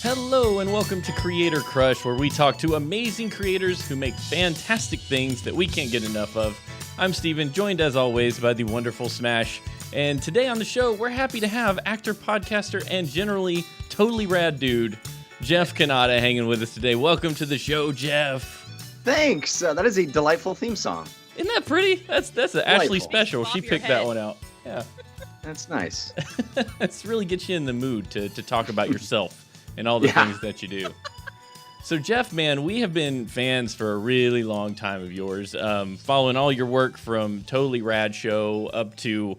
Hello and welcome to Creator Crush, where we talk to amazing creators who make fantastic things that we can't get enough of. I'm Steven, joined as always by the wonderful Smash. And today on the show, we're happy to have actor, podcaster, and generally totally rad dude, Jeff Cannata, hanging with us today. Welcome to the show, Jeff. Thanks. That is a delightful theme song. Isn't that pretty? That's an Ashley special. She picked that one out. Yeah. That's nice. It's really gets you in the mood to talk about yourself and all the things that you do. So Jeff, man, we have been fans for a really long time of yours, following all your work from Totally Rad Show up to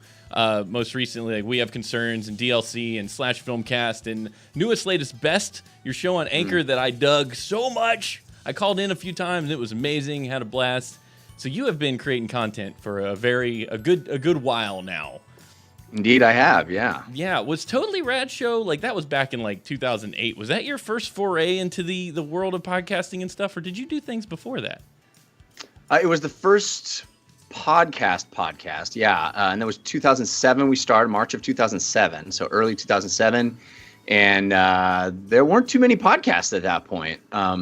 most recently, like We Have Concerns and DLC and Slash Filmcast and newest, latest, Best, your show on Anchor that I dug so much. I called in a few times and it was amazing, had a blast. So you have been creating content for a good while now. Indeed, I have, yeah. Yeah, was Totally Rad Show, like that was back in like 2008. Was that your first foray into the world of podcasting and stuff, or did you do things before that? It was the first podcast, yeah. And that was 2007 we started, March of 2007, so early 2007. And there weren't too many podcasts at that point.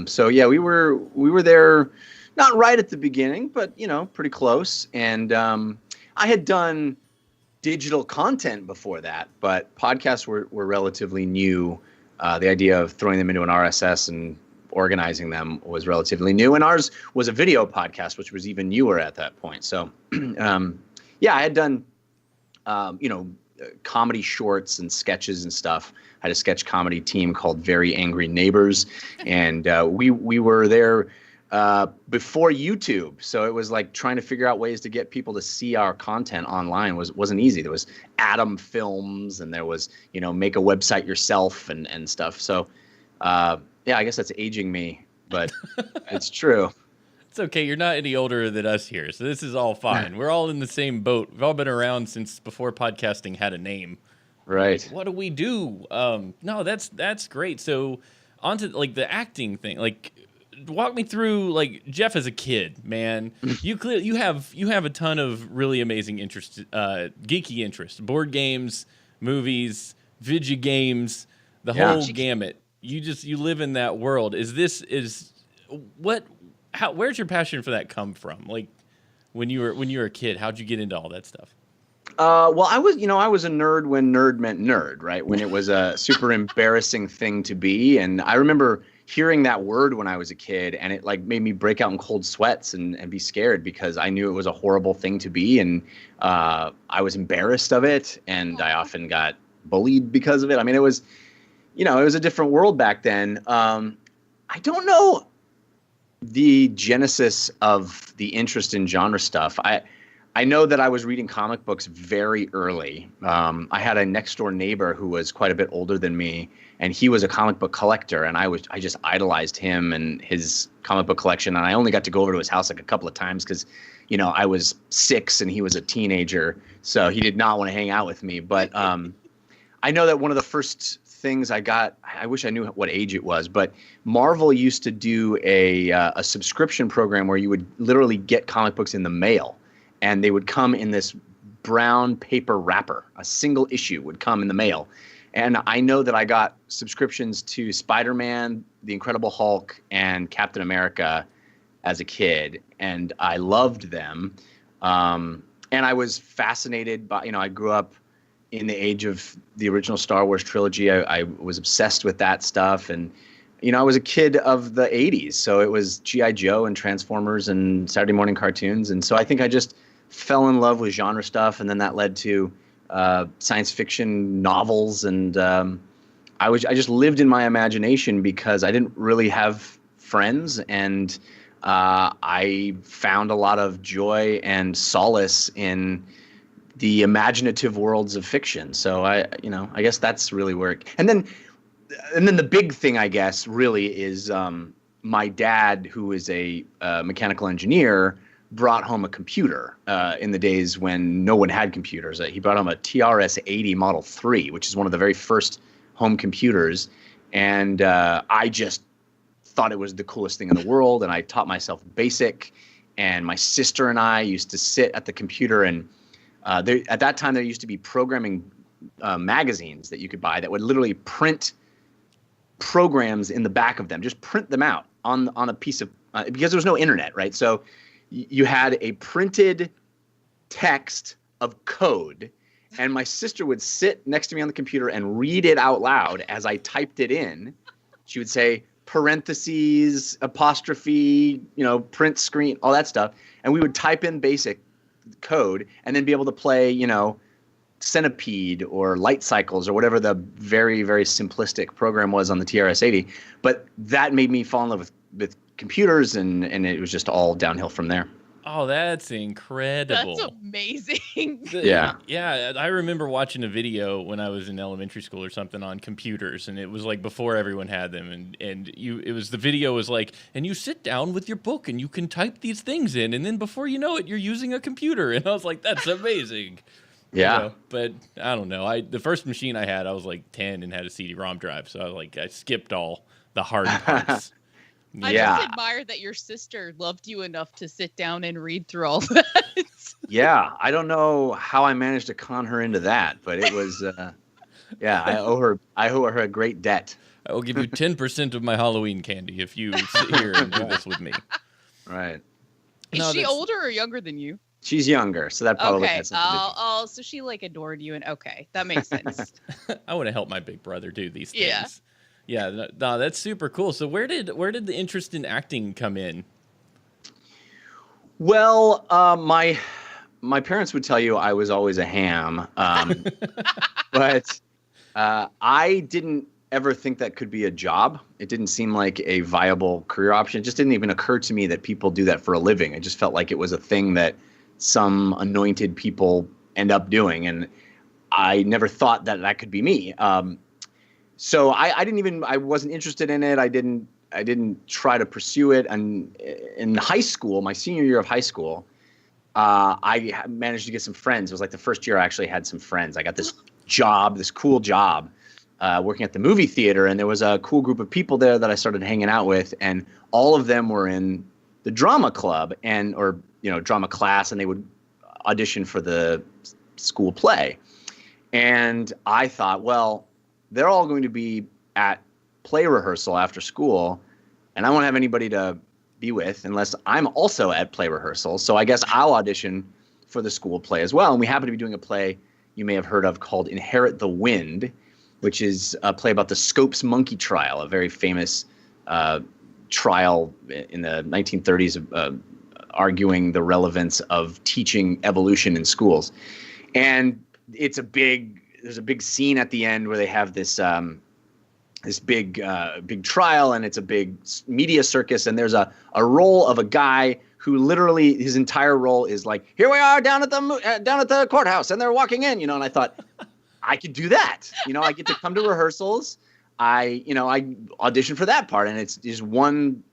So yeah, we were there, not right at the beginning, but, you know, pretty close. And I had done digital content before that, but podcasts were relatively new. The idea of throwing them into an RSS and organizing them was relatively new, and ours was a video podcast, which was even newer at that point. So, yeah, I had done, comedy shorts and sketches and stuff. I had a sketch comedy team called Very Angry Neighbors, and we were there before YouTube, so it was like trying to figure out ways to get people to see our content online wasn't easy. There was Atom Films, and there was make a website yourself and stuff. So yeah, I guess that's aging me, but it's true. It's okay. You're not any older than us here, so this is all fine. We're all in the same boat. We've all been around since before podcasting had a name. Right. What do we do? No, that's great. So onto like the acting thing, like. Walk me through, like, Jeff as a kid, man. You have a ton of really amazing interest, geeky interest, board games, movies, video games, the whole gamut. You live in that world. Where's your passion for that come from? Like when you were a kid, how'd you get into all that stuff? Well, I was a nerd when nerd meant nerd, right? When it was a super embarrassing thing to be. And I remember hearing that word when I was a kid, and it like made me break out in cold sweats and be scared because I knew it was a horrible thing to be. And I was embarrassed of it, and I often got bullied because of it. I mean, it was a different world back then. I don't know the genesis of the interest in genre stuff. I know that I was reading comic books very early. I had a next door neighbor who was quite a bit older than me, and he was a comic book collector, and I just idolized him and his comic book collection. And I only got to go over to his house like a couple of times because, I was 6 and he was a teenager, so he did not want to hang out with me. But I know that one of the first things I got, I wish I knew what age it was, but Marvel used to do a subscription program where you would literally get comic books in the mail. And they would come in this brown paper wrapper. A single issue would come in the mail. And I know that I got subscriptions to Spider-Man, The Incredible Hulk, and Captain America as a kid. And I loved them. And I was fascinated by, I grew up in the age of the original Star Wars trilogy. I was obsessed with that stuff. And, I was a kid of the 80s. So it was G.I. Joe and Transformers and Saturday morning cartoons. And so I think I just fell in love with genre stuff, and then that led to science fiction novels, and I just lived in my imagination because I didn't really have friends, and I found a lot of joy and solace in the imaginative worlds of fiction. So I guess that's really where and then the big thing, I guess, really is my dad, who is a mechanical engineer, brought home a computer in the days when no one had computers. He brought home a TRS-80 Model 3, which is one of the very first home computers. And I just thought it was the coolest thing in the world. And I taught myself BASIC. And my sister and I used to sit at the computer. And at that time, there used to be programming magazines that you could buy that would literally print programs in the back of them, just print them out on a piece of because there was no internet, right? So you had a printed text of code, and my sister would sit next to me on the computer and read it out loud as I typed it in. She would say parentheses, apostrophe, print screen, all that stuff. And we would type in basic code and then be able to play, Centipede or Light Cycles or whatever the very, very simplistic program was on the TRS-80. But that made me fall in love with computers, and it was just all downhill from there. Oh, that's incredible. That's amazing. Yeah. Yeah, I remember watching a video when I was in elementary school or something on computers, and it was like before everyone had them, the video was like, and you sit down with your book and you can type these things in, and then before you know it, you're using a computer. And I was like, that's amazing. Yeah. But I don't know. The first machine I had, I was like 10 and had a CD-ROM drive, so I skipped all the hard parts. I just admire that your sister loved you enough to sit down and read through all that. Yeah, I don't know how I managed to con her into that, but it was, I owe her a great debt. I will give you 10% of my Halloween candy if you sit here and do this with me. Right. Is she older or younger than you? She's younger, so that probably has something to do. So she adored you, and okay, that makes sense. I want to help my big brother do these things. Yeah, no, that's super cool. So where did the interest in acting come in? Well, my parents would tell you I was always a ham, but I didn't ever think that could be a job. It didn't seem like a viable career option. It just didn't even occur to me that people do that for a living. I just felt like it was a thing that some anointed people end up doing, and I never thought that could be me. So I wasn't interested in it. I didn't try to pursue it. And in high school, my senior year of high school, I managed to get some friends. It was like the first year I actually had some friends. I got this cool job, working at the movie theater. And there was a cool group of people there that I started hanging out with. And all of them were in the drama club or drama class, and they would audition for the school play. And I thought, well, they're all going to be at play rehearsal after school, and I won't have anybody to be with unless I'm also at play rehearsal. So I guess I'll audition for the school play as well. And we happen to be doing a play you may have heard of called Inherit the Wind, which is a play about the Scopes monkey trial, a very famous trial in the 1930s arguing the relevance of teaching evolution in schools. And there's a big scene at the end where they have this big trial, and it's a big media circus, and there's a role of a guy who literally his entire role is like, here we are down at the courthouse, and they're walking in, and I thought I could do that. I get to come to rehearsals. I audition for that part, and it's just one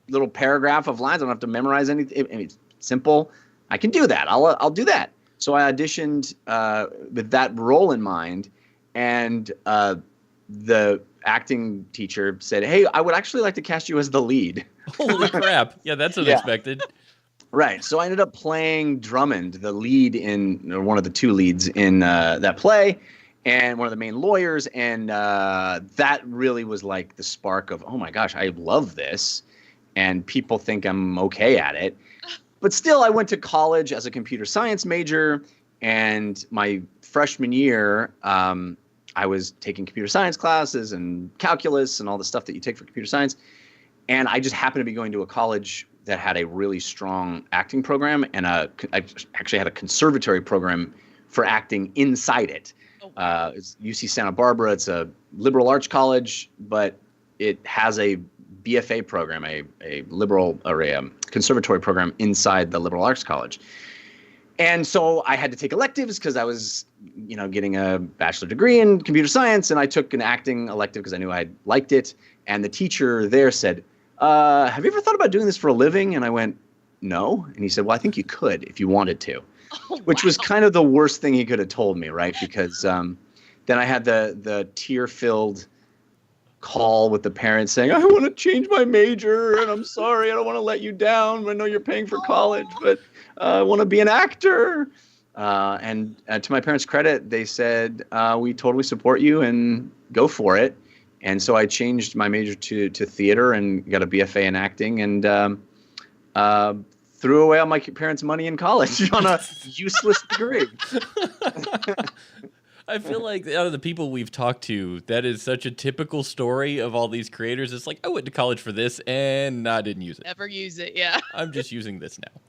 little paragraph of lines. I don't have to memorize anything. It's simple. I can do that. I'll do that. So I auditioned with that role in mind, and the acting teacher said, "Hey, I would actually like to cast you as the lead." Holy crap! Yeah, that's unexpected. Right. So I ended up playing Drummond, the lead one of the two leads in that play, and one of the main lawyers, and that really was like the spark of, oh my gosh, I love this, and people think I'm okay at it. But still, I went to college as a computer science major, and my freshman year, I was taking computer science classes and calculus and all the stuff that you take for computer science. And I just happened to be going to a college that had a really strong acting program, and I actually had a conservatory program for acting inside it. It's UC Santa Barbara. It's a liberal arts college, but it has a BFA program, a liberal or a conservatory program inside the liberal arts college. And so I had to take electives because I was, getting a bachelor degree in computer science, and I took an acting elective because I knew I liked it. And the teacher there said, have you ever thought about doing this for a living? And I went, no. And he said, well, I think you could if you wanted to, which was kind of the worst thing he could have told me, right? Because then I had the tear-filled call with the parents saying, I want to change my major, and I'm sorry, I don't want to let you down. I know you're paying for college, but I want to be an actor. And to my parents' credit, they said, we totally support you and go for it. And so I changed my major to theater and got a BFA in acting, and threw away all my parents' money in college on a useless degree. I feel like out of the people we've talked to, that is such a typical story of all these creators. It's like, I went to college for this and I didn't use it. Never use it, yeah. I'm just using this now.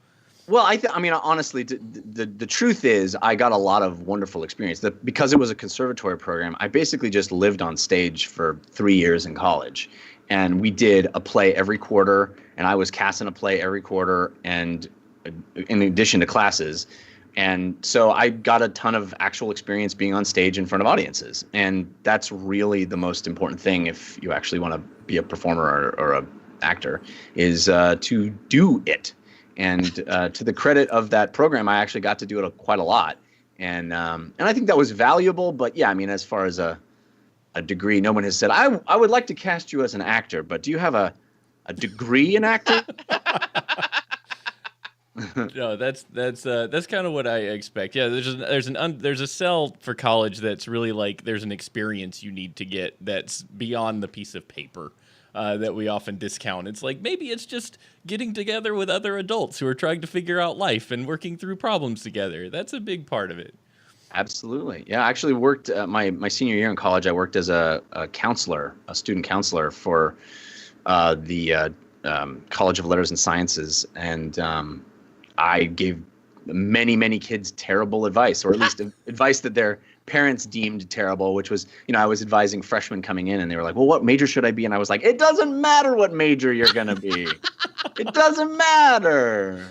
Well, I mean, honestly, the truth is I got a lot of wonderful experience. Because it was a conservatory program, I basically just lived on stage for 3 years in college. And we did a play every quarter, and I was cast in a play every quarter, and in addition to classes. And so I got a ton of actual experience being on stage in front of audiences. And that's really the most important thing if you actually want to be a performer or a actor, is to do it. And to the credit of that program, I actually got to do it quite a lot. And I think that was valuable. But yeah, I mean, as far as a degree, no one has said, I would like to cast you as an actor, but do you have a degree in acting? No, that's kind of what I expect. Yeah, there's a sell for college that's really like there's an experience you need to get that's beyond the piece of paper that we often discount. It's like maybe it's just getting together with other adults who are trying to figure out life and working through problems together. That's a big part of it. Absolutely. Yeah, I actually worked my senior year in college. I worked as a counselor, a student counselor for the College of Letters and Sciences, and I gave many kids terrible advice, or at least advice that their parents deemed terrible, which was, I was advising freshmen coming in, and they were like, well, what major should I be? And I was like, it doesn't matter what major you're going to be. It doesn't matter.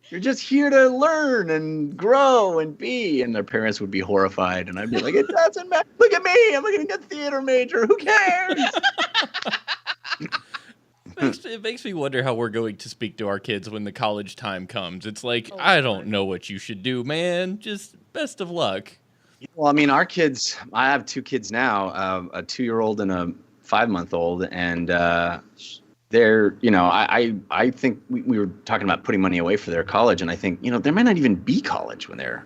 You're just here to learn and grow and be. And their parents would be horrified. And I'd be like, it doesn't matter. Look at me. I'm going to get a theater major. Who cares? It makes me wonder how we're going to speak to our kids when the college time comes. It's like, I don't know what you should do, man. Just best of luck. Well, I mean, our kids, I have 2 kids now, a 2-year-old and a 5-month-old. And they're, I think we were talking about putting money away for their college. And I think, there might not even be college when they're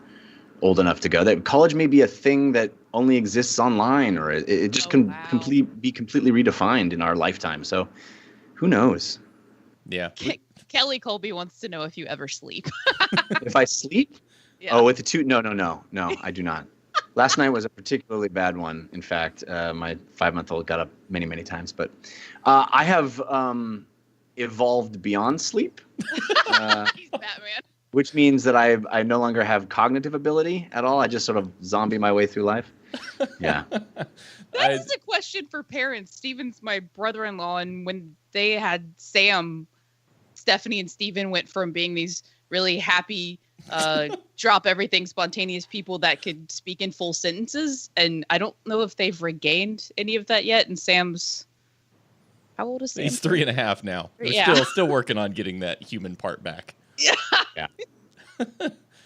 old enough to go. That college may be a thing that only exists online, or it just be completely redefined in our lifetime. So who knows? Yeah. Kelly Colby wants to know if you ever sleep. If I sleep? Yeah. Oh, with the 2? No, I do not. Last night was a particularly bad one. In fact, my 5-month-old got up many times. But I have evolved beyond sleep. He's Batman. Which means that I no longer have cognitive ability at all. I just sort of zombie my way through life. Yeah. That is a question for parents. Steven's my brother-in-law, and when they had Sam, Stephanie and Steven went from being these really happy, drop everything, spontaneous people that could speak in full sentences, and I don't know if they've regained any of that yet. And Sam's, how old is Sam? He's 3.5 now. They're still working on getting that human part back. Yeah.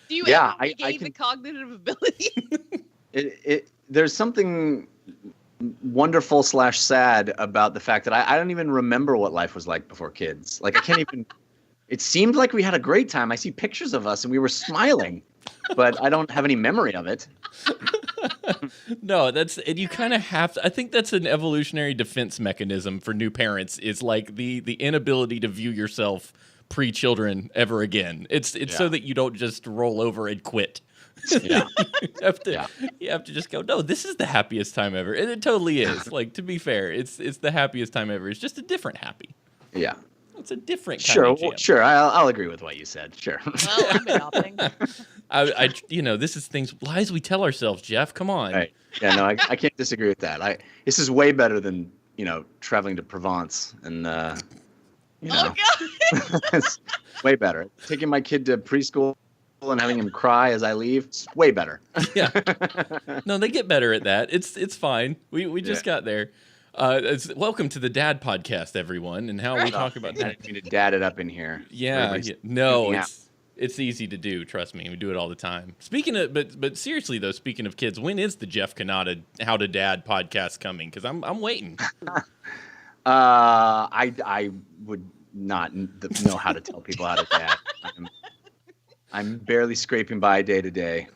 Do you ever regain the cognitive ability? There's something wonderful / sad about the fact that I don't even remember what life was like before kids. Like I can't even. It seemed like we had a great time. I see pictures of us and we were smiling, but I don't have any memory of it. No, and you kind of have to. I think that's an evolutionary defense mechanism for new parents. Is like the inability to view yourself pre-children ever again. It's so that you don't just roll over and quit. Yeah. You have to just go, no, this is the happiest time ever. And it totally is. Like, to be fair, it's the happiest time ever. It's just a different happy. Yeah. It's a different kind of jam. Sure. I'll agree with what you said. Sure. Well, I'm adopting. This is lies we tell ourselves, Jeff. Come on. Right. Yeah, no, I can't disagree with that. This is way better than, traveling to Provence and, Oh, God. It's way better. Taking my kid to preschool and having him cry as I leave, it's way better. Yeah. No, they get better at that. It's fine. We just got there. Welcome to the Dad Podcast, everyone, and how we talk about that. I didn't mean to dad it up in here. Yeah. No, it's easy to do. Trust me, we do it all the time. Speaking of, but seriously though, speaking of kids, when is the Jeff Cannata How to Dad podcast coming? Because I'm waiting. I would not know how to tell people how to dad. I'm barely scraping by day to day.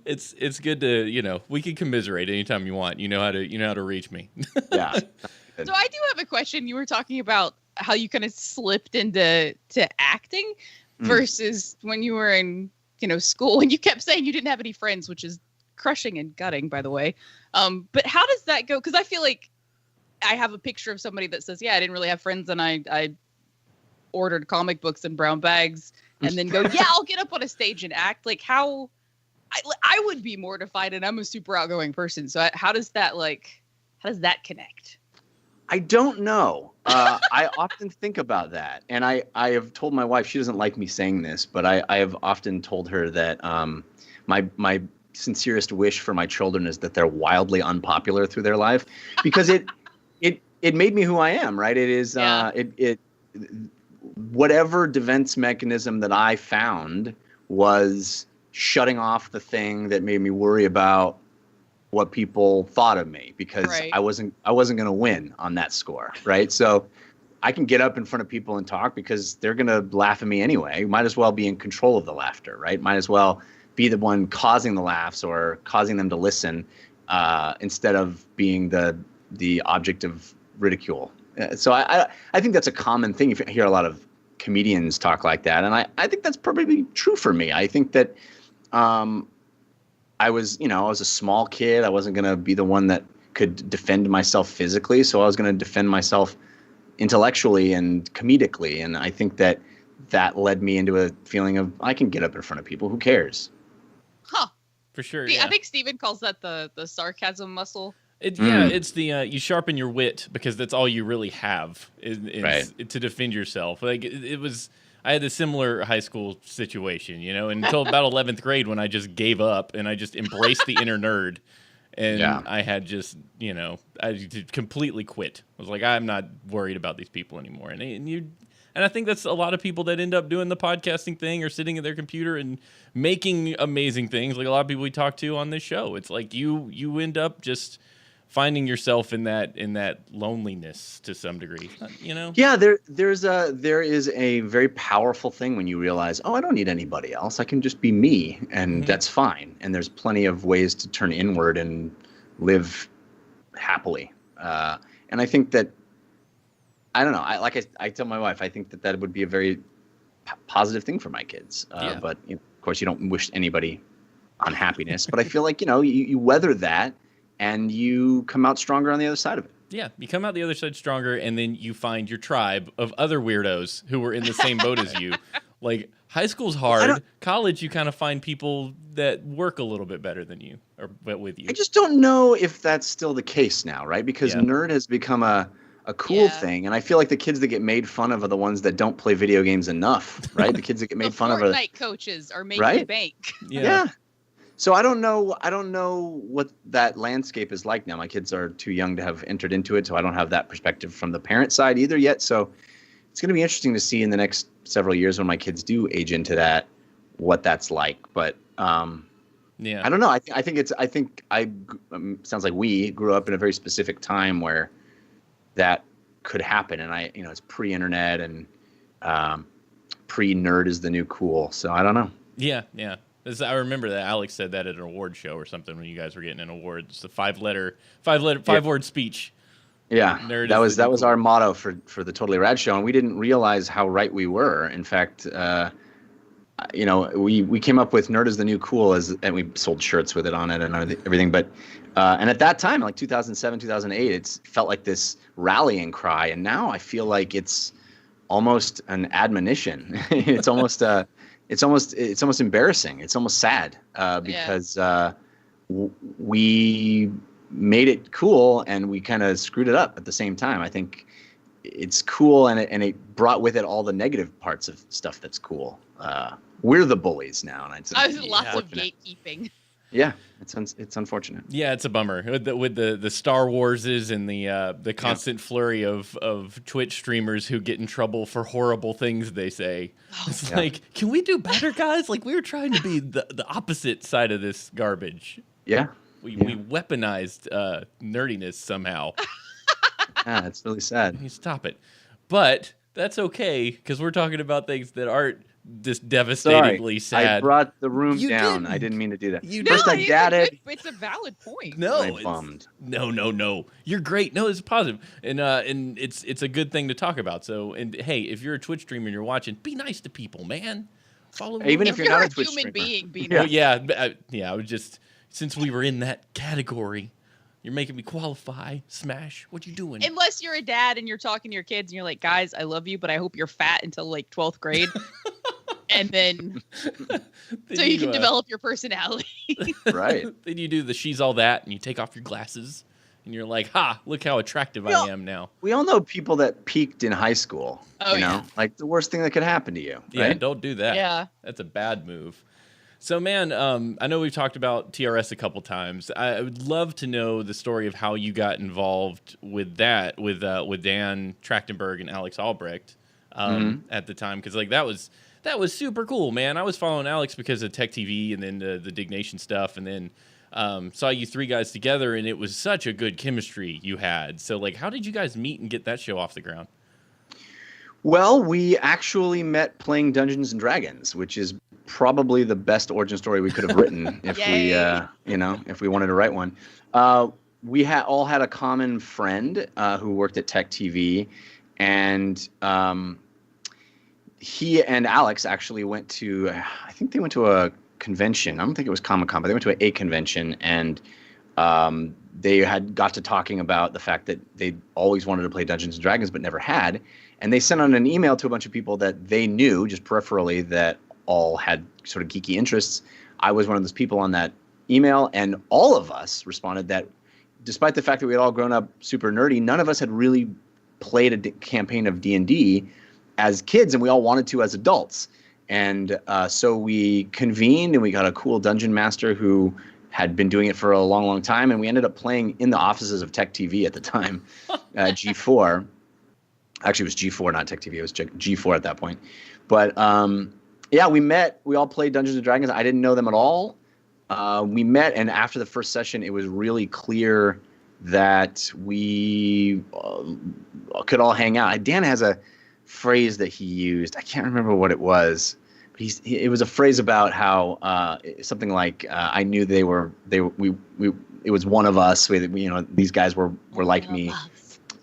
It's good to, we can commiserate anytime you want. You know how to reach me. Yeah. So I do have a question. You were talking about how you kind of slipped into acting versus when you were in, school, and you kept saying you didn't have any friends, which is crushing and gutting, by the way. But how does that go? Because I feel like I have a picture of somebody that says, yeah, I didn't really have friends, and I ordered comic books in brown bags, and then go, yeah, I'll get up on a stage and act. Like, how I would be mortified, and I'm a super outgoing person. So how does that connect? I don't know. I often think about that. And I have told my wife, she doesn't like me saying this, but I have often told her that my sincerest wish for my children is that they're wildly unpopular through their life, because it made me who I am, right? It is whatever defense mechanism that I found was shutting off the thing that made me worry about what people thought of me, because I wasn't going to win on that score, right? So I can get up in front of people and talk because they're going to laugh at me anyway. Might as well be in control of the laughter, right? Might as well be the one causing the laughs or causing them to listen, instead of being the object of ridicule. So I think that's a common thing. You hear a lot of comedians talk like that, and I think that's probably true for me. I think that I was a small kid. I wasn't going to be the one that could defend myself physically, so I was going to defend myself intellectually and comedically. And I think that led me into a feeling of, I can get up in front of people. Who cares? Huh. For sure. I think Steven calls that the sarcasm muscle. It's the you sharpen your wit, because that's all you really have is to defend yourself. Like it was. I had a similar high school situation, until about 11th grade, when I just gave up and I just embraced the inner nerd. And I had just, I completely quit. I was like, I'm not worried about these people anymore. And I think that's a lot of people that end up doing the podcasting thing or sitting at their computer and making amazing things. Like a lot of people we talk to on this show. It's like you end up just finding yourself in that loneliness to some degree, Yeah, there is a very powerful thing when you realize, I don't need anybody else. I can just be me, and that's fine. And there's plenty of ways to turn inward and live happily. And I think that, I don't know. I tell my wife, I think that would be a very positive thing for my kids. But of course, you don't wish anybody unhappiness. But I feel like you weather that, and you come out stronger on the other side of it. Yeah, you come out the other side stronger, and then you find your tribe of other weirdos who were in the same boat as you. Like, high school's hard. College, you kind of find people that work a little bit better than you, or with you. I just don't know if that's still the case now, right? Because nerd has become a cool thing, and I feel like the kids that get made fun of are the ones that don't play video games enough, right? The kids that get made fun of are Fortnite coaches are making bank. Yeah. So I don't know what that landscape is like now. My kids are too young to have entered into it, so I don't have that perspective from the parent side either yet. So it's going to be interesting to see in the next several years when my kids do age into that, what that's like. But I don't know. I think sounds like we grew up in a very specific time where that could happen, and it's pre-internet and pre-nerd is the new cool. So I don't know. Yeah. I remember that Alex said that at an award show or something when you guys were getting an award. It's a five-word speech. Yeah, Nerd that was our motto for the Totally Rad show, and we didn't realize how right we were. In fact, we came up with "Nerd is the new cool" and we sold shirts with it on it and everything. But and at that time, like 2007, 2008, it felt like this rallying cry, and now I feel like it's almost an admonition. It's almost embarrassing. It's almost sad because we made it cool and we kind of screwed it up at the same time. I think it's cool and it brought with it all the negative parts of stuff that's cool. We're the bullies now, and I was lots of gatekeeping. Yeah, it's unfortunate. Yeah, it's a bummer with the Star Warses and the constant flurry of Twitch streamers who get in trouble for horrible things they say. It's like, can we do better, guys? Like, we were trying to be the opposite side of this garbage. Yeah, we weaponized nerdiness somehow. Yeah, it's really sad. You stop it, but that's okay because we're talking about things that aren't just devastatingly Sorry, sad. I brought the room You down. didn't. I didn't mean to do that. You First, I dadded. It's a valid point. No, I'm bummed. No. You're great. No, it's positive, and it's a good thing to talk about. So, and hey, if you're a Twitch streamer and you're watching, be nice to people, man. Follow Even if if you're not a Twitch human streamer. being, be Well, nice. yeah. I was just, since we were in that category, you're making me qualify. Smash. What you doing? Unless you're a dad and you're talking to your kids and you're like, guys, I love you, but I hope you're fat until like 12th grade. And then so you can develop your personality. Right. Then you do the she's all that and you take off your glasses and you're like, ha, look how attractive I am now. We all know people that peaked in high school. Oh, you know, yeah. like the worst thing that could happen to you. Yeah, Right? don't do that. Yeah. That's a bad move. So, man, I know we've talked about TRS a couple times. I would love to know the story of how you got involved with that, with Dan Trachtenberg and Alex Albrecht at the time, because like that was super cool, man. I was following Alex because of Tech TV and then the Dignation stuff, and then saw you three guys together, and it was such a good chemistry you had. So, like, how did you guys meet and get that show off the ground? Well, we actually met playing Dungeons and Dragons, which is probably the best origin story we could have written if if we wanted to write one. We all had a common friend who worked at Tech TV, and he and Alex actually went to, I think they went to a convention. I don't think it was Comic-Con, but they went to a convention, and they had got to talking about the fact that they always wanted to play Dungeons and Dragons but never had. And they sent out an email to a bunch of people that they knew just peripherally that all had sort of geeky interests. I was one of those people on that email, and all of us responded that despite the fact that we had all grown up super nerdy, none of us had really played a campaign of D&D as kids, and we all wanted to as adults. And so we convened, and we got a cool dungeon master who had been doing it for a long, long time, and we ended up playing in the offices of Tech TV at the time, G4. Actually, it was G4, not Tech TV. It was G4 at that point. But yeah, we met. We all played Dungeons and Dragons. I didn't know them at all. We met, and after the first session, it was really clear that we could all hang out. Dan has a phrase that he used. I can't remember what it was. But it was a phrase about how something like I knew it was one of us. These guys were like me.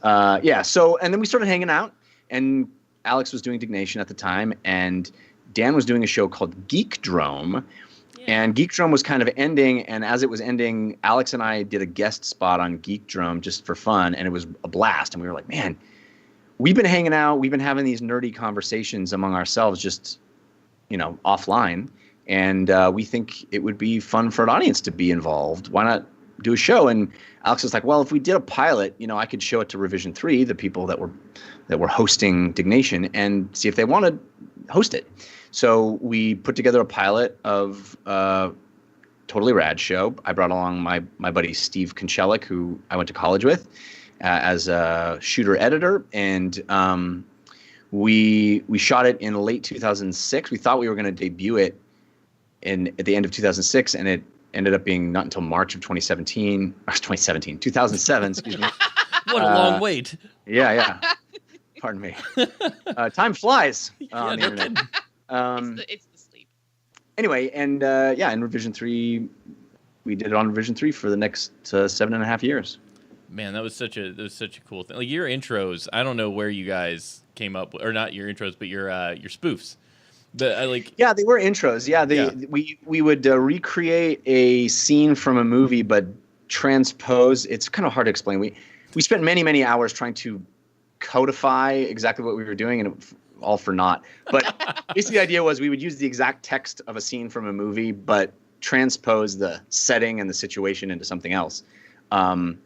Yeah. So, and then we started hanging out, and Alex was doing Dignation at the time, and Dan was doing a show called Geekdrome, and Geekdrome was kind of ending. And as it was ending, Alex and I did a guest spot on Geekdrome just for fun, and it was a blast. And we were like, man, we've been hanging out, we've been having these nerdy conversations among ourselves, just offline, and we think it would be fun for an audience to be involved. Why not do a show? And Alex was like, well, if we did a pilot, I could show it to Revision 3, the people that were hosting Dignation, and see if they want to host it. So we put together a pilot of Totally Rad show. I brought along my buddy Steve Konchelik, who I went to college with, as a shooter editor, and we shot it in late 2006. We thought we were going to debut it at the end of 2006, and it ended up being not until March of 2007, excuse me. What a long wait. Yeah. Pardon me. Time flies on the internet. It's the sleep. Anyway, and in Revision 3, we did it on Revision 3 for the next 7.5 years. Man, that was such a cool thing. Like your intros, I don't know where you guys came up with, or not your intros, but your spoofs. Yeah, they were intros. Yeah, we would recreate a scene from a movie, but transpose. It's kind of hard to explain. We spent many hours trying to codify exactly what we were doing, and all for naught. But basically, the idea was we would use the exact text of a scene from a movie, but transpose the setting and the situation into something else. And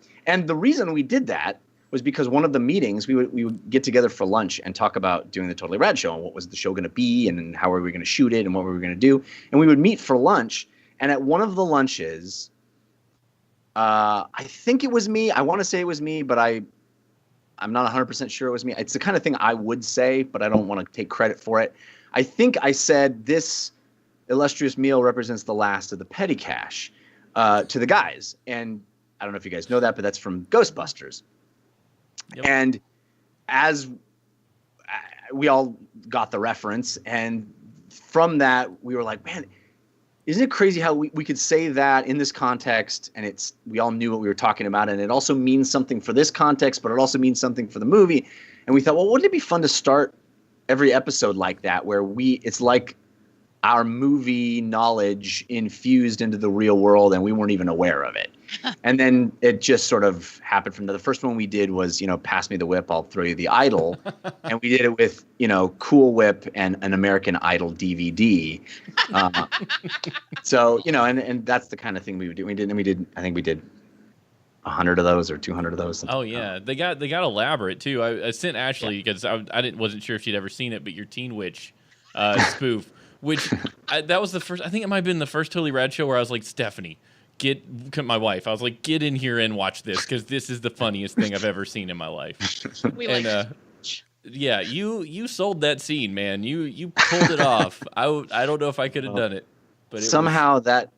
the reason we did that was because one of the meetings we would get together for lunch and talk about doing the Totally Rad show and what was the show going to be and how were we going to shoot it and what were we going to do. And we would meet for lunch. And at one of the lunches, I think it was me. I want to say it was me, but I'm not 100% sure it was me. It's the kind of thing I would say, but I don't want to take credit for it. I think I said this illustrious meal represents the last of the petty cash to the guys. And I don't know if you guys know that, but that's from Ghostbusters. Yep. And as we all got the reference, and from that, we were like, man, isn't it crazy how we could say that in this context, and we all knew what we were talking about, and it also means something for this context, but it also means something for the movie. And we thought, well, wouldn't it be fun to start every episode like that, where it's like our movie knowledge infused into the real world and we weren't even aware of it. And then it just sort of happened from there. The first one we did was, Pass Me the Whip, I'll Throw You the Idol. And we did it with, Cool Whip and an American Idol DVD. So, and that's the kind of thing we would do. I think we did 100 of those or 200 of those. Oh yeah, they got elaborate too. I sent Ashley because I wasn't sure if she'd ever seen it, but your Teen Witch spoof, which that was the first. I think it might have been the first Totally Rad show where I was like, Stephanie, my wife. I was like, get in here and watch this because this is the funniest thing I've ever seen in my life. Yeah, you sold that scene, man. You pulled it off. I don't know if I could have done it. But somehow that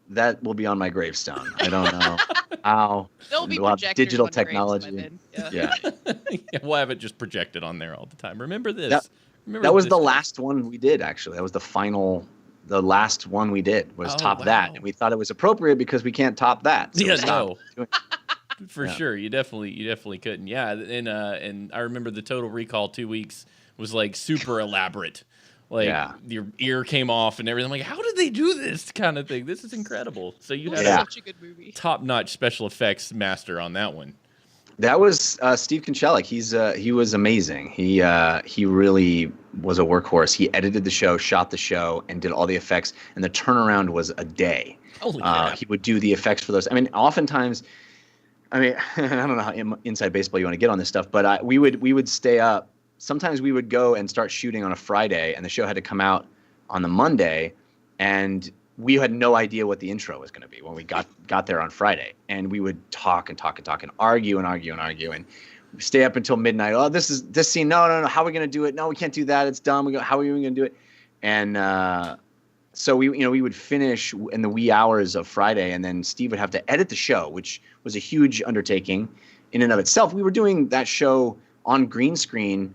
will be on my gravestone. I don't know how. There'll be digital technology. Yeah. We'll have it just projected on there all the time. Remember this. That was the last one we did, actually. That was the last one we did was top that. And we thought it was appropriate because we can't top that. So For sure. You definitely couldn't. Yeah. And I remember the Total Recall 2 weeks was like super elaborate. Like your ear came off and everything. I'm like, how did they do this kind of thing? This is incredible. So you had such a good movie. Top-notch special effects master on that one. That was Steve Konchelik. He was amazing. He really was a workhorse. He edited the show, shot the show, and did all the effects. And the turnaround was a day. Holy crap. He would do the effects for those. I mean, oftentimes, I don't know how inside baseball you want to get on this stuff, but we would stay up. Sometimes we would go and start shooting on a Friday, and the show had to come out on the Monday, and we had no idea what the intro was going to be when we got there on Friday. And we would talk and argue and stay up until midnight. Oh, this scene. No. How are we going to do it? No, we can't do that. It's dumb. How are we going to do it? And so we would finish in the wee hours of Friday, and then Steve would have to edit the show, which was a huge undertaking in and of itself. We were doing that show on green screen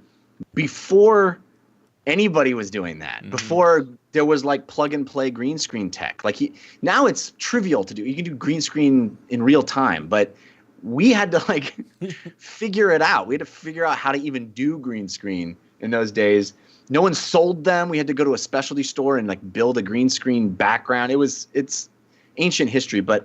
before anybody was doing that, before there was like plug and play green screen tech. Now it's trivial to do. You can do green screen in real time, but we had to figure it out. We had to figure out how to even do green screen in those days. No one sold them. We had to go to a specialty store and build a green screen background. It's ancient history, but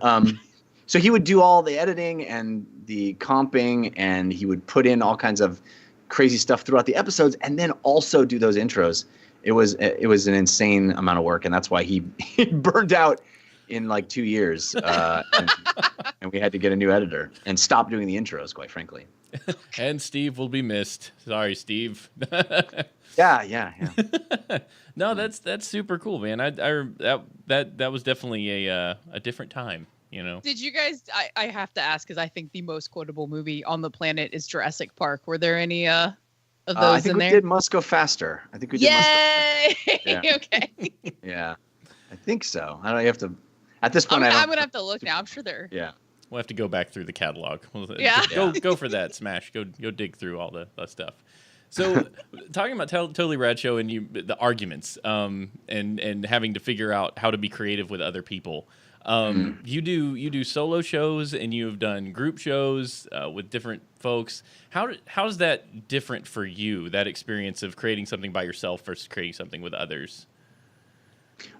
so he would do all the editing and the comping, and he would put in all kinds of crazy stuff throughout the episodes, and then also do those intros. It was an insane amount of work, and that's why he burned out in 2 years, and we had to get a new editor and stop doing the intros, quite frankly. And Steve will be missed. Sorry, Steve. Yeah. No, that's super cool, man. That was definitely a different time. Did you guys? I have to ask because I think the most quotable movie on the planet is Jurassic Park. Were there any of those I think in there? We did Must Go Faster. I think we did. Yay! Must Go Faster. Yeah. Okay. Yeah, I think so. I don't. You have to. At this point, I'm gonna have to look now. I'm sure they're. Yeah. We'll have to go back through the catalog. Yeah. Go for that, Smash. Go dig through all the stuff. So, talking about Totally Rad Show and the arguments, and having to figure out how to be creative with other people. You do solo shows and you've done group shows with different folks. How's that different for you? That experience of creating something by yourself versus creating something with others?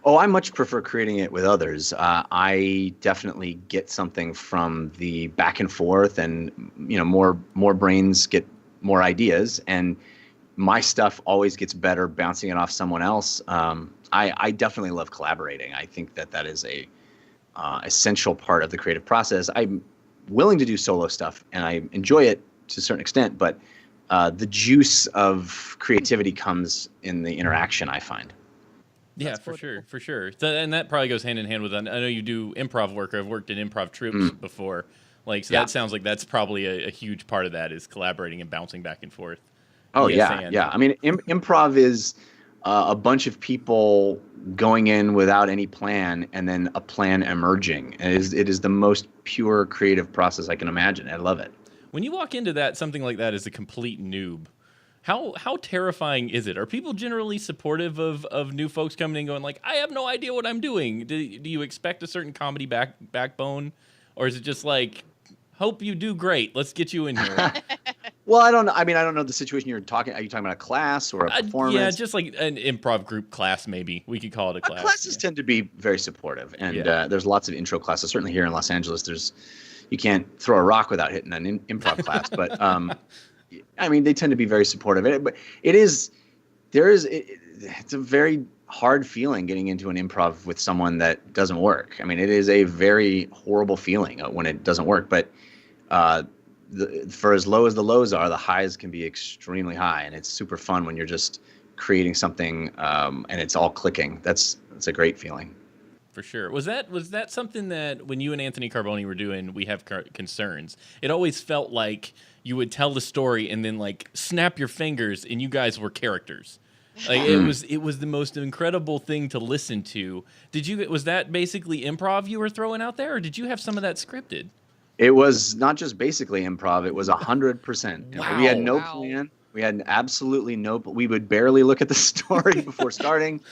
Oh, I much prefer creating it with others. I definitely get something from the back and forth, and more brains get more ideas, and my stuff always gets better bouncing it off someone else. I definitely love collaborating. I think that is a essential part of the creative process. I'm willing to do solo stuff, and I enjoy it to a certain extent, but the juice of creativity comes in the interaction, I find. Yeah, for sure. And that probably goes hand in hand with, I know you do improv work. I've worked in improv troupes before. That sounds like that's probably a huge part of that is collaborating and bouncing back and forth. Oh, yeah. I mean, improv is a bunch of people going in without any plan and then a plan emerging. It is the most pure creative process I can imagine. I love it. When you walk into something like that as a complete noob, How terrifying is it? Are people generally supportive of new folks coming in going like, I have no idea what I'm doing? Do you expect a certain comedy backbone? Or is it just like, hope you do great, let's get you in here? Well, I don't know. I mean, I don't know the situation you're talking. Are you talking about a class or a performance? Yeah, just like an improv group class, maybe. We could call it a class. Classes tend to be very supportive. And there's lots of intro classes. Certainly here in Los Angeles, you can't throw a rock without hitting an improv class. But I mean, they tend to be very supportive. But it's a very hard feeling getting into an improv with someone that doesn't work. I mean, it is a very horrible feeling when it doesn't work. But for as low as the lows are, the highs can be extremely high, and it's super fun when you're just creating something and it's all clicking. That's a great feeling. For sure. Was that something that when you and Anthony Carboni were doing We Have Concerns, it always felt like you would tell the story and then like snap your fingers and you guys were characters. Like it was the most incredible thing to listen to. Was that basically improv you were throwing out there, or did you have some of that scripted? It was not just basically improv. It was 100%. Wow. We had no plan. We had absolutely no. We would barely look at the story before starting,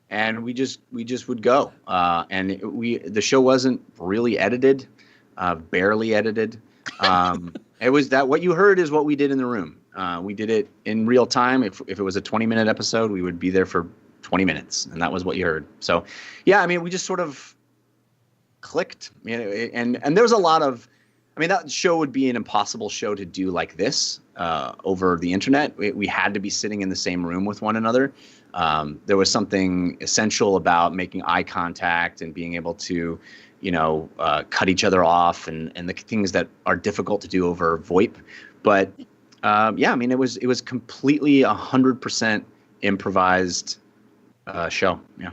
and we just would go. And the show wasn't really edited, barely edited. It was that what you heard is what we did in the room. We did it in real time. If it was a 20-minute episode, we would be there for 20 minutes, and that was what you heard. So, yeah, I mean, we just sort of clicked, and there was a lot of. I mean, that show would be an impossible show to do like this over the internet. We had to be sitting in the same room with one another. There was something essential about making eye contact and being able to, cut each other off and the things that are difficult to do over VoIP. But yeah, I mean, it was completely 100% improvised show. Yeah.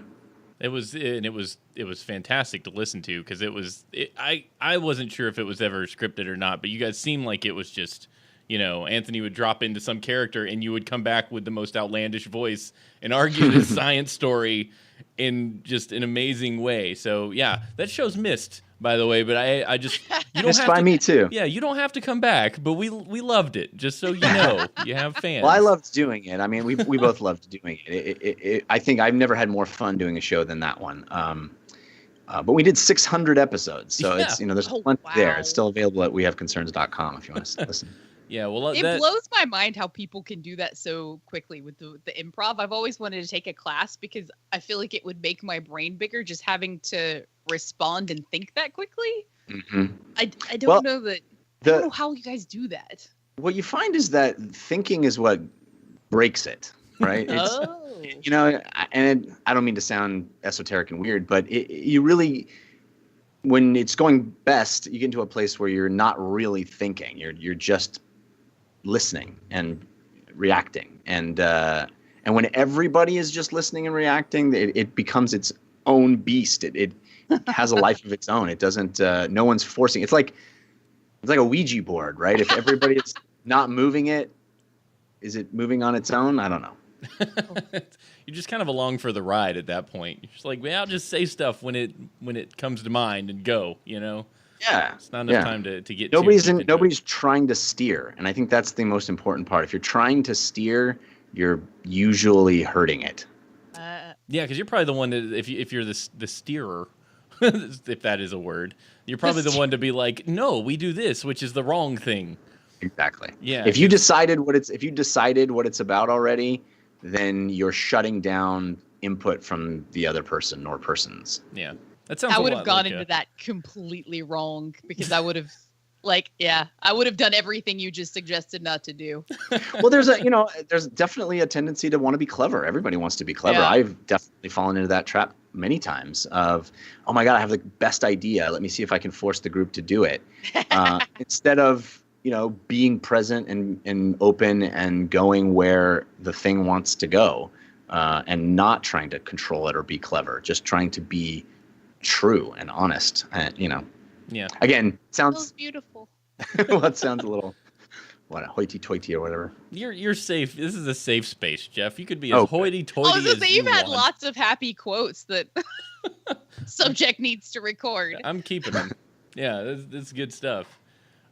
It was fantastic to listen to because I wasn't sure if it was ever scripted or not, but you guys seemed like it was just, Anthony would drop into some character and you would come back with the most outlandish voice and argue this science story in just an amazing way. So yeah, that show's missed, by the way, but I just you don't missed have by to, me too. Yeah, you don't have to come back, but we loved it. Just so you know, you have fans. Well, I loved doing it. I mean, we both loved doing it. I think I've never had more fun doing a show than that one. But we did 600 episodes, so it's there's plenty there. It's still available at wehaveconcerns.com if you want to listen. Yeah, well, it blows my mind how people can do that so quickly with the improv. I've always wanted to take a class because I feel like it would make my brain bigger just having to respond and think that quickly. Mm-hmm. I don't know that. I don't know how you guys do that. What you find is that thinking is what breaks it, right? And I don't mean to sound esoteric and weird, but you really, when it's going best, you get into a place where you're not really thinking. You're just listening and reacting, and when everybody is just listening and reacting, it becomes its own beast. It has a life of its own. It doesn't. No one's forcing. It's like a Ouija board, right? If everybody is not moving it, is it moving on its own? I don't know. You're just kind of along for the ride at that point. You're just like, I'll just say stuff when it comes to mind and go. Yeah, it's not enough time to get. Nobody's trying to steer, and I think that's the most important part. If you're trying to steer, you're usually hurting it. Yeah, because you're probably the one that if you're the steerer, if that is a word, you're probably the one to be like, no, we do this, which is the wrong thing. Exactly. Yeah. If you decided what it's about already, then you're shutting down input from the other person or persons. Yeah. That sounds. I would have gone into that completely wrong because I would have done everything you just suggested not to do. Well, there's definitely a tendency to want to be clever. Everybody wants to be clever. Yeah. I've definitely fallen into that trap many times of, oh my God, I have the best idea. Let me see if I can force the group to do it. Instead of, being present and open and going where the thing wants to go, and not trying to control it or be clever, just trying to be true and honest. Yeah. Again, sounds beautiful. Well, it sounds a little hoity-toity or whatever. You're safe. This is a safe space, Jeff. You could be as hoity-toity as you want. I was going to say, you've had lots of happy quotes that subject needs to record. I'm keeping them. Yeah, that's good stuff.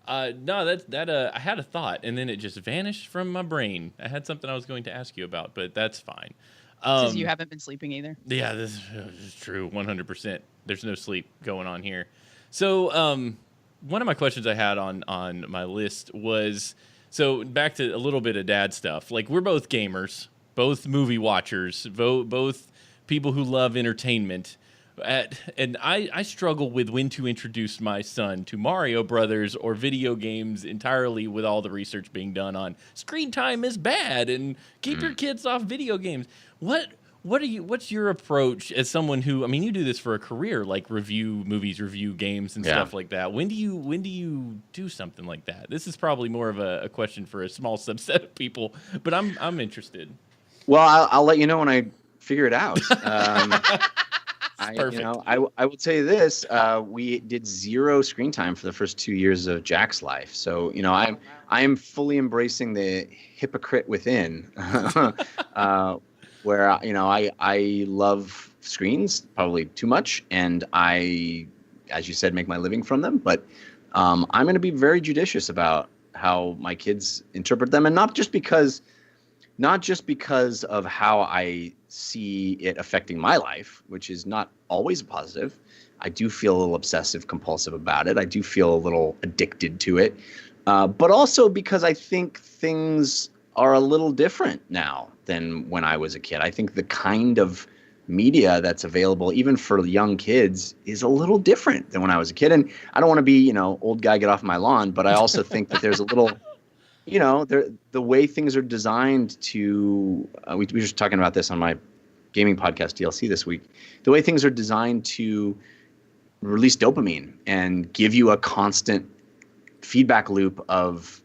No, I had a thought, and then it just vanished from my brain. I had something I was going to ask you about, but that's fine. Because you haven't been sleeping either. Yeah, this is true, 100%. There's no sleep going on here. So, one of my questions I had on my list was, so back to a little bit of dad stuff. Like, we're both gamers, both movie watchers, both people who love entertainment. And I struggle with when to introduce my son to Mario Brothers or video games entirely, with all the research being done on screen time is bad and keep your kids off video games. What's your approach as someone who, I mean, you do this for a career, like review movies, review games and stuff like that. When do you do something like that? This is probably more of a question for a small subset of people, but I'm interested. Well, I'll let you know when I figure it out. Perfect. I will tell you this: we did 0 screen time for the first 2 years of Jack's life. So I am fully embracing the hypocrite within, where I love screens probably too much, and I, as you said, make my living from them. But I'm going to be very judicious about how my kids interpret them, and not just because of how I see it affecting my life, which is not always a positive. I do feel a little obsessive compulsive about it. I do feel a little addicted to it. But also because I think things are a little different now than when I was a kid. I think the kind of media that's available, even for young kids, is a little different than when I was a kid. And I don't want to be, old guy, get off my lawn, but I also think that there's a little... the way things are designed to, we were just talking about this on my gaming podcast DLC this week, the way things are designed to release dopamine and give you a constant feedback loop of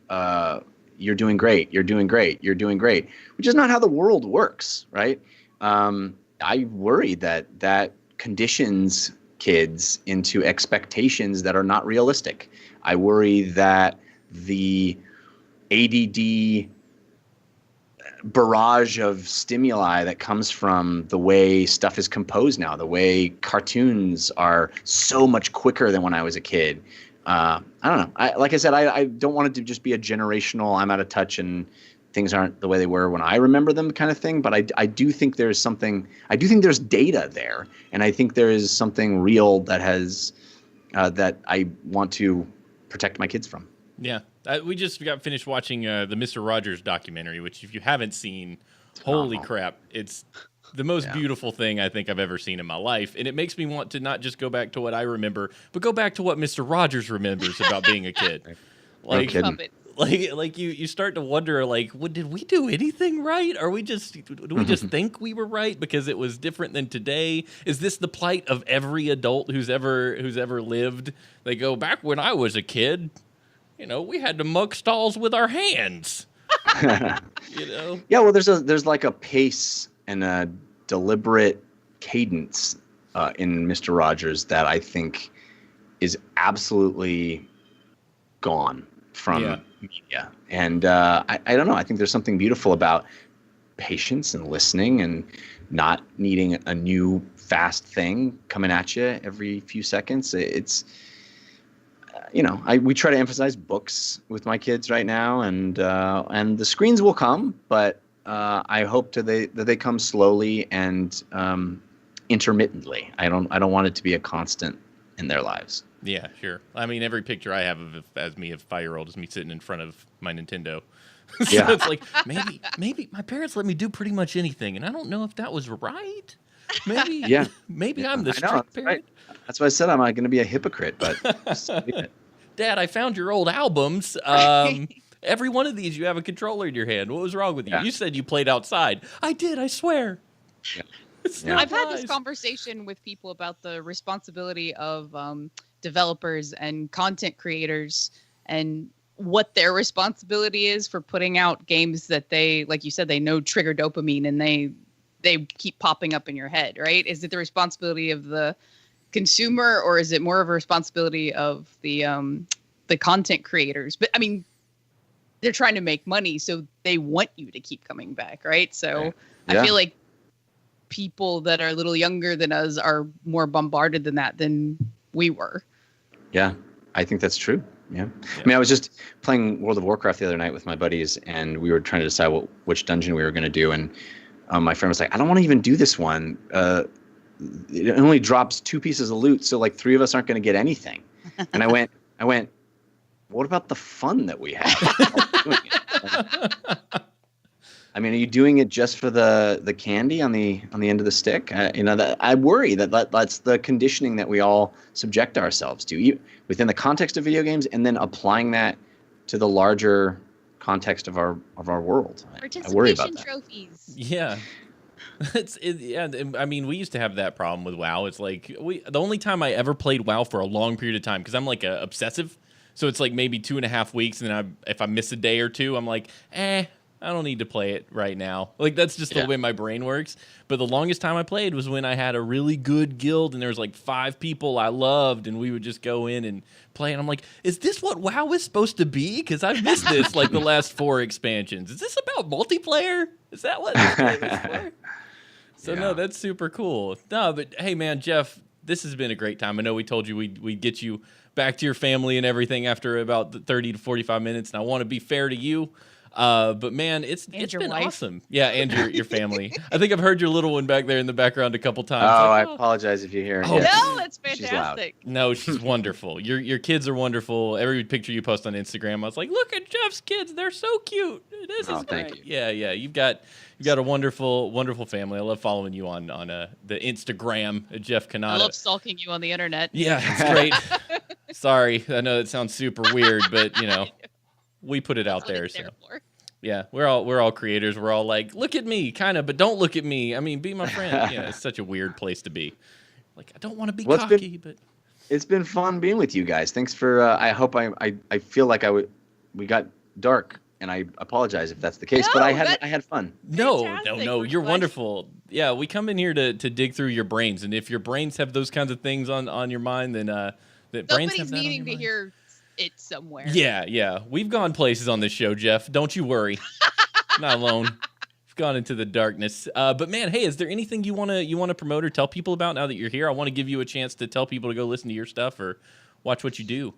you're doing great, you're doing great, you're doing great, which is not how the world works, right? I worry that conditions kids into expectations that are not realistic. I worry that the ADD barrage of stimuli that comes from the way stuff is composed now, the way cartoons are so much quicker than when I was a kid. I don't know. Like I said, I don't want it to just be a generational, I'm out of touch and things aren't the way they were when I remember them kind of thing. But I do think there's something, I do think there's data there. And I think there is something real that has, that I want to protect my kids from. Yeah. We just got finished watching the Mr. Rogers documentary, which if you haven't seen, holy crap, it's the most beautiful thing I think I've ever seen in my life. And it makes me want to not just go back to what I remember, but go back to what Mr. Rogers remembers about being a kid. Like you start to wonder, like, did we do anything right? Do we just think we were right because it was different than today? Is this the plight of every adult who's ever lived? They go, back when I was a kid, we had to mug stalls with our hands. Yeah, well, there's like a pace and a deliberate cadence in Mr. Rogers that I think is absolutely gone from media. And I don't know. I think there's something beautiful about patience and listening and not needing a new fast thing coming at you every few seconds. It's we try to emphasize books with my kids right now, and the screens will come, but I hope that they come slowly and intermittently. I don't want it to be a constant in their lives. Yeah, sure. I mean, every picture I have of 5-year-old is me sitting in front of my Nintendo. So it's like maybe my parents let me do pretty much anything, and I don't know if that was right. Maybe I'm the strict parent. Right. That's why I said I'm not going to be a hypocrite, but Dad, I found your old albums. Every one of these, you have a controller in your hand. What was wrong with you? Yeah. You said you played outside. I did, I swear. Yeah. I've had this conversation with people about the responsibility of developers and content creators and what their responsibility is for putting out games that they, like you said, they know trigger dopamine and they keep popping up in your head, right? Is it the responsibility of the consumer, or is it more of a responsibility of the content creators? But I mean, they're trying to make money, so they want you to keep coming back, right? So I feel like people that are a little younger than us are more bombarded than we were. Yeah, I think that's true. Yeah. I mean, I was just playing World of Warcraft the other night with my buddies, and we were trying to decide which dungeon we were going to do. And my friend was like, I don't want to even do this one. It only drops 2 pieces of loot, so like 3 of us aren't going to get anything. And I went, what about the fun that we have? I mean, are you doing it just for the candy on the end of the stick? I worry that's the conditioning that we all subject ourselves to, within the context of video games, and then applying that to the larger context of our world. I worry about that. Trophies. Yeah. Yeah. I mean, we used to have that problem with WoW. It's like the only time I ever played WoW for a long period of time, because I'm like a obsessive, so it's like maybe 2.5 weeks, and then if I miss a day or two, I'm like, I don't need to play it right now. Like, that's just the way my brain works. But the longest time I played was when I had a really good guild and there was like 5 people I loved, and we would just go in and play. And I'm like, is this what WoW is supposed to be? Because I've missed this like the last 4 expansions. Is this about multiplayer? Is that what this game is for? So no, that's super cool. No, but hey, man, Jeff, this has been a great time. I know we told you we'd get you back to your family and everything after about 30 to 45 minutes, and I want to be fair to you. But man, it's been awesome. Yeah, and your family. I think I've heard your little one back there in the background a couple times. Oh, I apologize if you hear her. Oh, no, it's fantastic. No, she's wonderful. Your kids are wonderful. Every picture you post on Instagram, I was like, look at Jeff's kids. They're so cute. This is great. Thank you. Yeah. You've got a wonderful family. I love following you on the Instagram at Jeff Cannata. I love stalking you on the internet. Yeah, it's great. Sorry, I know it sounds super weird, but we put it out there. So yeah, we're all creators. We're all like, look at me, kind of, but don't look at me. I mean, be my friend. Yeah, it's such a weird place to be. Like, I don't want to be cocky, but it's been fun being with you guys. Thanks for. I hope I feel like we got dark, and I apologize if that's the case. But I had fun. No, you're wonderful. Yeah, we come in here to dig through your brains, and if your brains have those kinds of things on your mind, then brains have that on your mind. To hear it somewhere. Yeah. We've gone places on this show, Jeff. Don't you worry. Not alone. We've gone into the darkness. But man, hey, is there anything you wanna promote or tell people about now that you're here? I want to give you a chance to tell people to go listen to your stuff or watch what you do.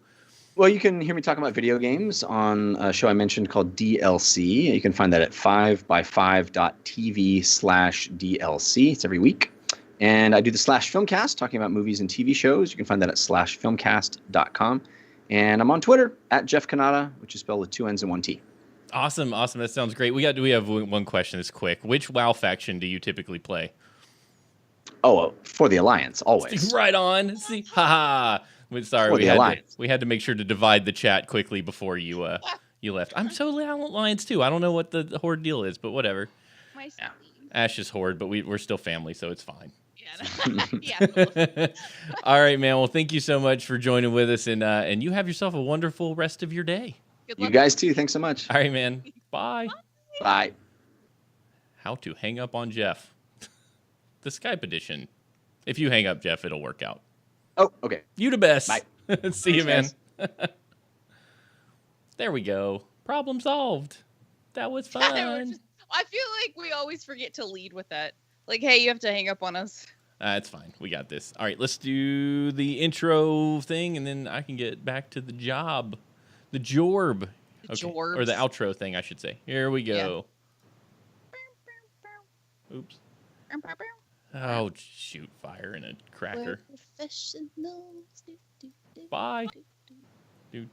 Well, you can hear me talking about video games on a show I mentioned called DLC. You can find that at 5by5.tv/DLC. It's every week. And I do the /Filmcast, talking about movies and TV shows. You can find that at /filmcast.com. And I'm on Twitter at Jeff Cannata, which is spelled with 2 N's and 1 T. Awesome. That sounds great. We have one question that's quick. Which WoW faction do you typically play? Oh, for the Alliance, always. Right on. See, haha. Sorry, we had to make sure to divide the chat quickly before you left. I'm so Alliance too. I don't know what the Horde deal is, but whatever. Ash is Horde, but we're still family, so it's fine. Yeah. All right, man. Well, thank you so much for joining with us, and you have yourself a wonderful rest of your day. You guys too. Thanks so much. All right, man. Bye. Bye. How to hang up on Jeff. The Skype edition. If you hang up, Jeff, it'll work out. Oh, okay. You the best. Bye. See you, man. There we go. Problem solved. That was fun. I feel like we always forget to lead with that. Like, hey, you have to hang up on us. It's fine. We got this. All right, let's do the intro thing, and then I can get back to the job. The jorb. Or the outro thing, I should say. Here we go. Yeah. Oops. Oh, shoot. Fire in a cracker. Bye. Here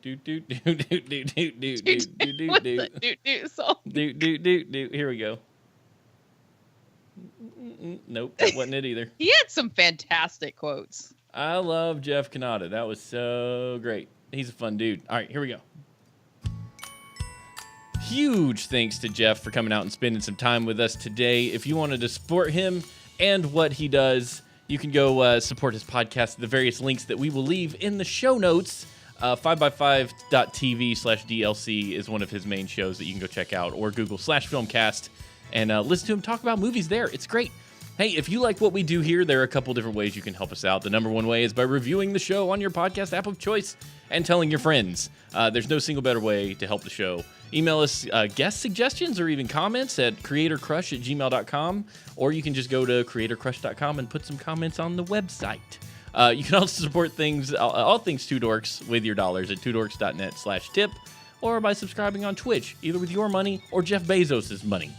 we go. Nope, that wasn't it either. He had some fantastic quotes. I love Jeff Cannata. That was so great. He's a fun dude. All right, here we go. Huge thanks to Jeff for coming out and spending some time with us today. If you wanted to support him and what he does, you can go support his podcast at the various links that we will leave in the show notes. 5by5.tv/DLC is one of his main shows that you can go check out, or Google /Filmcast and listen to him talk about movies there. It's great. Hey, if you like what we do here, there are a couple different ways you can help us out. The number one way is by reviewing the show on your podcast app of choice and telling your friends. There's no single better way to help the show. Email us guest suggestions or even comments at creatorcrush@gmail.com, or you can just go to creatorcrush.com and put some comments on the website. You can also support things, all things Two Dorks with your dollars at twodorks.net/tip, or by subscribing on Twitch, either with your money or Jeff Bezos' money.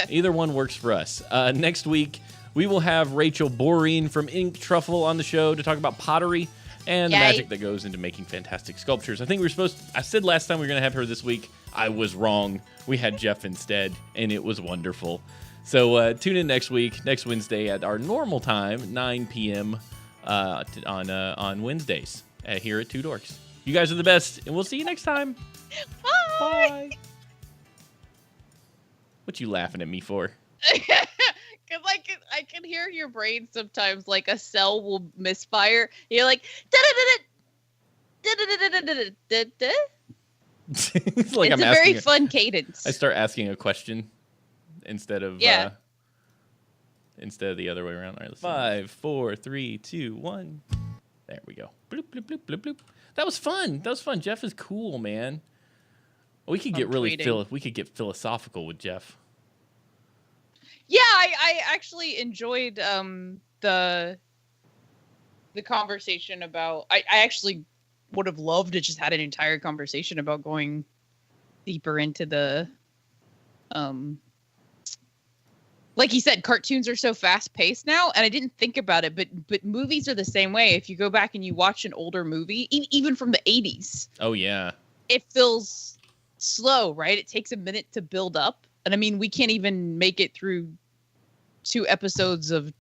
Either one works for us. Next week, we will have Rachel Boreen from Ink Truffle on the show to talk about pottery and the magic that goes into making fantastic sculptures. I think I said last time we were going to have her this week. I was wrong. We had Jeff instead, and it was wonderful. So tune in next week, next Wednesday at our normal time, 9 p.m. On Wednesdays here at Two Dorks. You guys are the best, and we'll see you next time. Bye. Bye. What you laughing at me for? Because I can hear your brain sometimes, like a cell will misfire. You're like, It's like it's a very fun cadence. I start asking a question instead of instead of the other way around. All right, let's 5, 4, 3, 2, 1. There we go. Bloop, bloop, bloop, bloop, bloop. That was fun. Jeff is cool, man. We could get we could get philosophical with Jeff. Yeah, I actually enjoyed the conversation about. I actually would have loved to just had an entire conversation about going deeper into the like you said, cartoons are so fast paced now, and I didn't think about it, but movies are the same way. If you go back and you watch an older movie, even from the 80s. Oh yeah. It feels slow, right? It takes a minute to build up. And I mean, we can't even make it through 2 episodes of